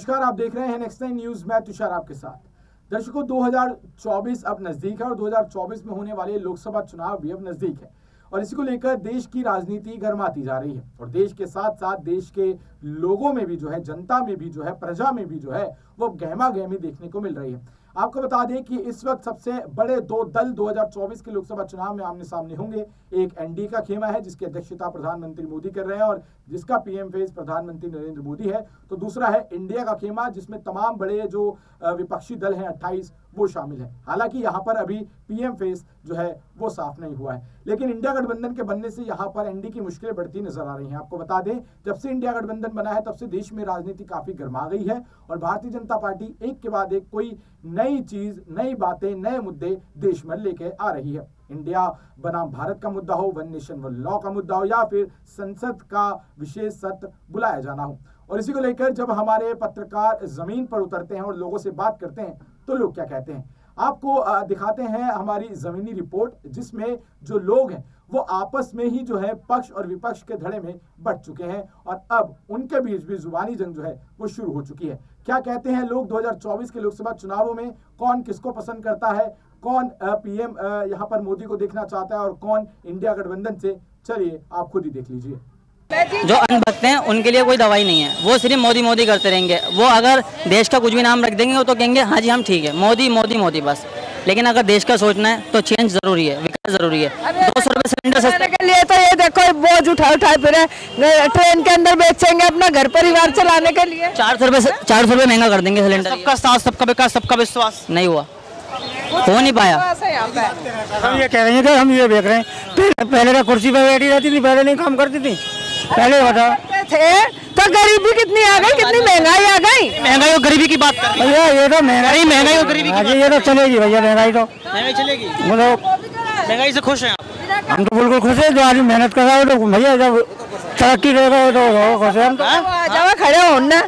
नमस्कार, आप देख रहे हैं नेक्स्ट टाइम न्यूज। मैं तुषार आपके साथ। दर्शकों, 2024 अब नजदीक है और 2024 में होने वाले लोकसभा चुनाव भी अब नजदीक है और इसी को लेकर देश की राजनीति गर्माती जा रही है और देश के साथ साथ देश के लोगों में भी जो है, जनता में भी जो है, प्रजा में भी जो है वो गहमा गहमी देखने को मिल रही है। आपको बता दें कि इस वक्त सबसे बड़े दो दल 2024 के लोकसभा चुनाव में आमने सामने होंगे। एक एनडीए का खेमा है जिसकी अध्यक्षता प्रधानमंत्री मोदी कर रहे हैं और जिसका पीएम फेस प्रधानमंत्री नरेंद्र मोदी है, तो दूसरा है इंडिया का खेमा जिसमें तमाम बड़े जो विपक्षी दल हैं 28 वो शामिल है। हालांकि यहाँ पर अभी पीएम फेस जो है वो साफ नहीं हुआ है, लेकिन इंडिया गठबंधन के बनने से यहाँ पर एनडीए की मुश्किलें बढ़ती नजर आ रही हैं। आपको बता दें, जब से इंडिया गठबंधन बना है तब से देश में राजनीति काफी गर्मा गई है और भारतीय जनता पार्टी एक के बाद एक कोई नई चीज, नई बातें, नए मुद्दे देश में लेके आ रही है। इंडिया बनाम भारत का मुद्दा हो, वन नेशन वन लॉ का मुद्दा हो या फिर संसद का विशेष सत्र बुलाया जाना हो। और इसी को लेकर जब हमारे पत्रकार जमीन पर उतरते हैं और लोगों से बात करते हैं तो लोग क्या कहते हैं, आपको दिखाते हैं हमारी जमीनी रिपोर्ट, जिसमें जो लोग हैं वो आपस में ही जो है पक्ष और विपक्ष के धड़े में बढ़ चुके हैं और अब उनके बीच भी जुबानी जंग जो है वो शुरू हो चुकी है। क्या कहते हैं लोग 2024 के लोकसभा चुनावों में, कौन किसको पसंद करता है, कौन पीएम यहाँ पर मोदी को देखना चाहता है और कौन इंडिया गठबंधन से, चलिए आप खुद ही देख लीजिए। जो अनभक्त हैं उनके लिए कोई दवाई नहीं है, वो सिर्फ मोदी मोदी करते रहेंगे। वो अगर देश का कुछ भी नाम रख देंगे तो कहेंगे हाँ जी हम ठीक है, मोदी मोदी मोदी बस। लेकिन अगर देश का सोचना है तो चेंज जरूरी है, विकास जरूरी है। 200 रुपए सिलेंडर सस्ते के लिए तो ये देखो बोझ उठा फिरे ट्रेन के अंदर बेचेंगे अपना घर परिवार चलाने के लिए। 400 रुपए महंगा कर देंगे सिलेंडर। सबका साथ, सबका विकास, सबका विश्वास नहीं हुआ, हो नहीं पाया। हम ये कह रहे हैं कि हम ये देख रहे हैं, पहले का कुर्सी पे बैठी रहती थी, पहले नहीं काम करती थी। पहले बताओ थे तो गरीबी कितनी आ गई, कितनी महंगाई आ गई। महंगाई और गरीबी की बात कर भैया, ये तो महंगाई और गरीबी की ये तो चलेगी भैया, महंगाई चलेगी। महंगाई से खुश हैं आप? हम तो बिल्कुल खुश है। जो आदमी मेहनत कर रहा है तो भैया जब तरक्की कर रहा है तो खुश है हम तो। जब खड़े हो ना,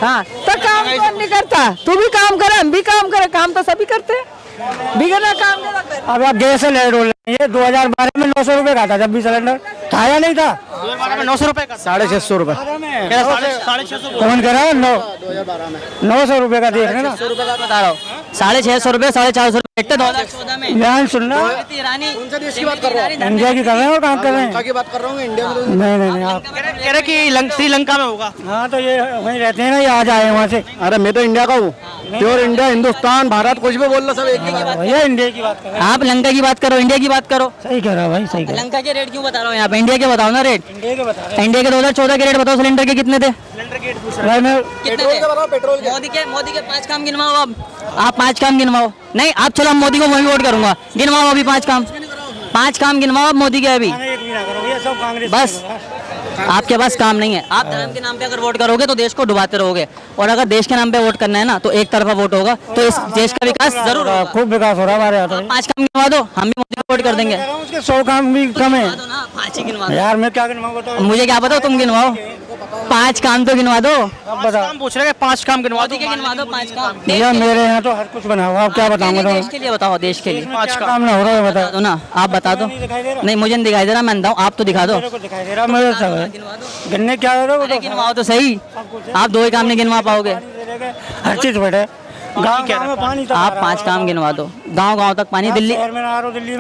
हाँ तो काम कौन नहीं करता, तू भी काम करे, हम भी काम करे, काम तो सभी करते हैं बिना काम के। अब आप गैस सिलेंडर बोल रहे हैं, 2012 में 900 रुपए का था, जब भी सिलेंडर था या नहीं था? 2012 में 900 रुपए का, 650 रुपए। कौन कह रहा है? 900 रुपए का देख रहे ना, 600 रुपए का बता रहा हूँ, 650 रुपए, 450 रुपए 2014 में। ध्यान सुनना, इंडिया की कर रहे हैं और कहाँ कर रहे हैं? बात कर रहा हूँ इंडिया में। नहीं आप कह रहे कि श्रीलंका में होगा। हाँ तो ये वहीं रहते हैं ना, ये आ जाए वहाँ से। अरे मैं तो इंडिया का हूँ, प्योर इंडिया, हिंदुस्तान, भारत, कुछ भी बोल रहा, सब एक ही बात। भैया इंडिया की बात कर रहे हैं। आप लंका की बात करो, इंडिया की बात करो। सही कह रहा है भाई, सही कह रहा है। लंका के रेट क्यों बता रहा हूँ यहाँ पे, इंडिया के बताओ ना रेट। इंडिया के बता रहे हैं। इंडिया के 2014 के रेट बताओ, सिलेंडर के कितने थे? पेट्रोल के बताओ, पेट्रोल के। मोदी के 5 काम गिनवाओ। अब आप 5 काम गिनवाओ। नहीं आप चलो, मोदी को वही वोट करूंगा। गिनवाओ अभी 5 काम गिनवाओ अब मोदी के। अभी बस आपके पास काम नहीं है। आप धर्म के नाम पे अगर वोट करोगे तो देश को डुबाते रहोगे, और अगर देश के नाम पे वोट करना है ना तो एक तरफा वोट होगा, तो इस देश का विकास जरूर होगा। खूब विकास हो रहा है हमारे यहाँ तो। 5 काम गिनवा दो, हम भी मोदी को वोट कर देंगे। उसके 100 काम भी कम है 5 ही गिनवा दो यार। मैं क्या गिनवाऊँ? मुझे क्या पता, तुम गिनवाओ। 5 काम तो गिनवा दो। अब बताओ, पूछ रहे हैं 5 काम गिनवा दो। गिनवा दो 5 काम। भैया मेरे यहाँ तो हर कुछ बना हुआ, आप क्या बताऊंगा? देश के लिए बताओ, देश के लिए 5 काम ना हो रहा है, बता दो ना, आप बता दो। नहीं मुझे नहीं दिखाई दे रहा, मैं अंधा हूँ, आप तो दिखा दो। दिखाई दे रहा मेरे सब गिनने क्या हो रहा है? अरे गिनवाओ तो सही, आप 2 ही काम नहीं गिनवा पाओगे। हर चीज बैठे गाँव में पानी, आप 5 काम गिनवा दो। गांव तक पानी। दिल्ली शहर में आ रहा हूँ, दिल्ली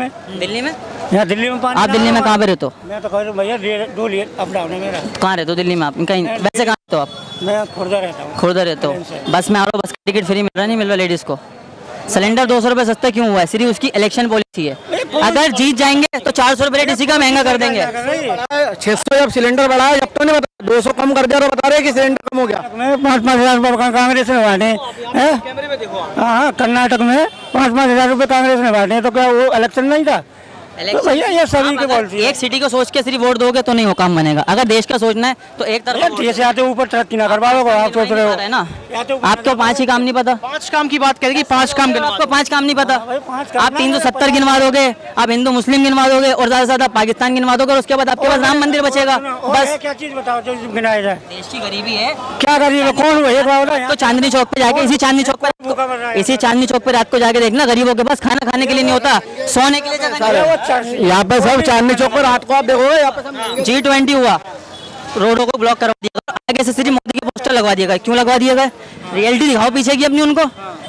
में यहाँ दिल्ली में पानी। आप दिल्ली में कहाँ पे रहते हो? मैं तो कह रहा हूँ भैया 2 अप डाउन है मेरा। कहाँ रहते हो दिल्ली में आप? कहीं वैसे कहाँ रहते हो आप? मैं खुर्दा रहता हूँ। खुर्दा रहते हो? बस में आ रहा हूँ, बस का टिकट फ्री मिल रहा, नहीं मिल रहा लेडीज को। सिलेंडर 200 रुपए सस्ता क्यों हुआ है? सिर्फ उसकी इलेक्शन पॉलिसी है। अगर जीत जाएंगे तो 400 रुपए रेट इसी का महंगा कर देंगे। 600 जब सिलेंडर बढ़ा है, जब तो नहीं बता, 200 कम कर दिया, बता रहे कि सिलेंडर कम हो गया। मैं 5-5 हजार रुपये कांग्रेस ने बांटे हैं। हाँ कर्नाटक में 5-5 हजार रुपये कांग्रेस ने बांटे हैं, तो क्या वो इलेक्शन नहीं था? तो भैया ये सभी की पॉलिसी है। एक सिटी को सोच के सिर्फ वोट दोगे तो नहीं वो काम बनेगा। अगर देश का सोचना है तो एक तरफ जैसे आते ऊपर तरक्की ना करवा लो, आप सोच रहे हो है ना। आपको 5 ही काम नहीं पता? 5 काम की बात करेगी, 5 काम आपको 5 काम नहीं पता। आप 370 गिनवा दोगे, आप हिंदू मुस्लिम गिनवा दोगे और ज्यादा से ज्यादा पाकिस्तान गिनवा दोगे, और उसके बाद आपके पास राम मंदिर बचेगा। बस क्या चीज बताओ जो गिनाया जाए? देश की गरीबी है। क्या गरीब है? कौन है? तो चांदनी चौक पे जाके, इसी चांदनी चौक पे रात को जाके देखना, गरीबों के पास खाना खाने के लिए नहीं होता, सोने के लिए जगह। यहाँ पे सब चांदनी चौक पर रात को आप देखोगे, यहाँ पे G20 हुआ, रोडों को ब्लॉक करवा दिया। एसेसरी मोदी के पोस्टर लगवा दिया गया। क्यों लगवा दिया गया? रियलिटी दिखाओ पीछे की अपनी उनको।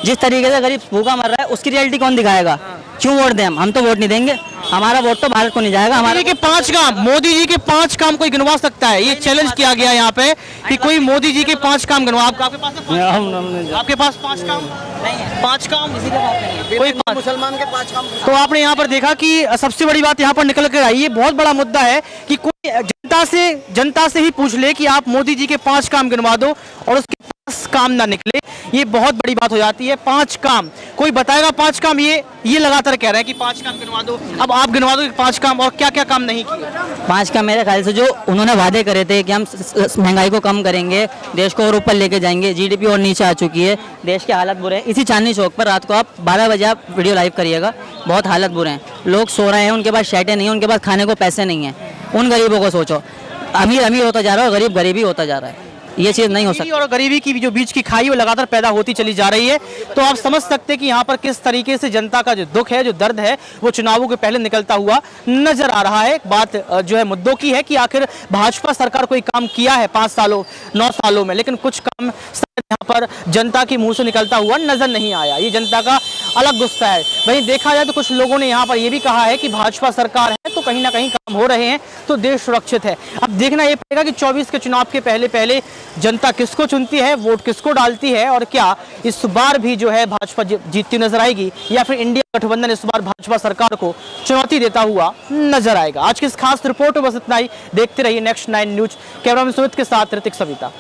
जिस तरीके से गरीब भूखा मर रहा है उसकी रियलिटी कौन दिखाएगा? क्यों वोट दें हम तो वोट नहीं देंगे। हमारा वोट तो भारत को नहीं जाएगा। हमारे के 5 काम, मोदी जी के 5 काम कोई गिनवा सकता है? ये चैलेंज किया गया यहाँ पे कि कोई मोदी जी के 5 काम गिनवा। आपके पास है 5 काम? आपके पास 5 काम नहीं है? 5 काम किसी के पास नहीं है। कोई मुसलमान के 5 काम। तो आपने यहाँ पर देखा कि सबसे बड़ी बात यहाँ पर निकल कर आई, ये बहुत बड़ा मुद्दा है कि कोई जनता से ही पूछ ले कि आप मोदी जी के 5 काम गिनवा दो और उसके 5 काम ना निकले, ये बहुत बड़ी बात हो जाती है। 5 काम कोई बताएगा? 5 काम ये लगातार कह रहे हैं कि 5 काम गिनवा दो। अब आप गिनवा दो 5 काम, और क्या क्या काम नहीं किए? 5 का मेरे ख्याल से जो उन्होंने वादे करे थे कि हम महंगाई को कम करेंगे, देश को और ऊपर लेके जाएंगे, जीडीपी और नीचे आ चुकी है, देश के हालत बुरे हैं। इसी चांदनी चौक पर रात को आप 12 बजे आप वीडियो लाइव करिएगा, बहुत हालत बुरे हैं। लोग सो रहे हैं, उनके पास शेटें नहीं है, उनके पास खाने को पैसे नहीं है। उन गरीबों को सोचो, अमीर अमीर होता जा रहा है और गरीब गरीबी होता जा रहा है। ये चीज़ नहीं हो सकती। और गरीबी की जो बीच की खाई वो लगातार पैदा होती चली जा रही है। तो आप समझ सकते हैं कि यहाँ पर किस तरीके से जनता का जो दुख है, जो दर्द है, वो चुनावों के पहले निकलता हुआ नजर आ रहा है। एक बात जो है मुद्दों की है कि आखिर भाजपा सरकार कोई काम किया है 5 सालों 9 सालों में, लेकिन कुछ काम यहाँ पर जनता के मुंह से निकलता हुआ नजर नहीं आया। ये जनता का अलग गुस्सा है। वहीं देखा जाए तो कुछ लोगों ने यहाँ पर यह भी कहा है कि भाजपा सरकार है तो कहीं ना कहीं काम हो रहे हैं, तो देश सुरक्षित है। अब देखना ये पड़ेगा कि 24 के चुनाव के पहले जनता किसको चुनती है, वोट किसको डालती है, और क्या इस बार भी जो है भाजपा जीतती नजर आएगी या फिर इंडिया गठबंधन इस बार भाजपा सरकार को चुनौती देता हुआ नजर आएगा। आज की इस खास रिपोर्ट में बस इतना ही। देखते रहिए नेक्स्ट 9 न्यूज। कैमरामैन सुमित के साथ ऋतिक सविता।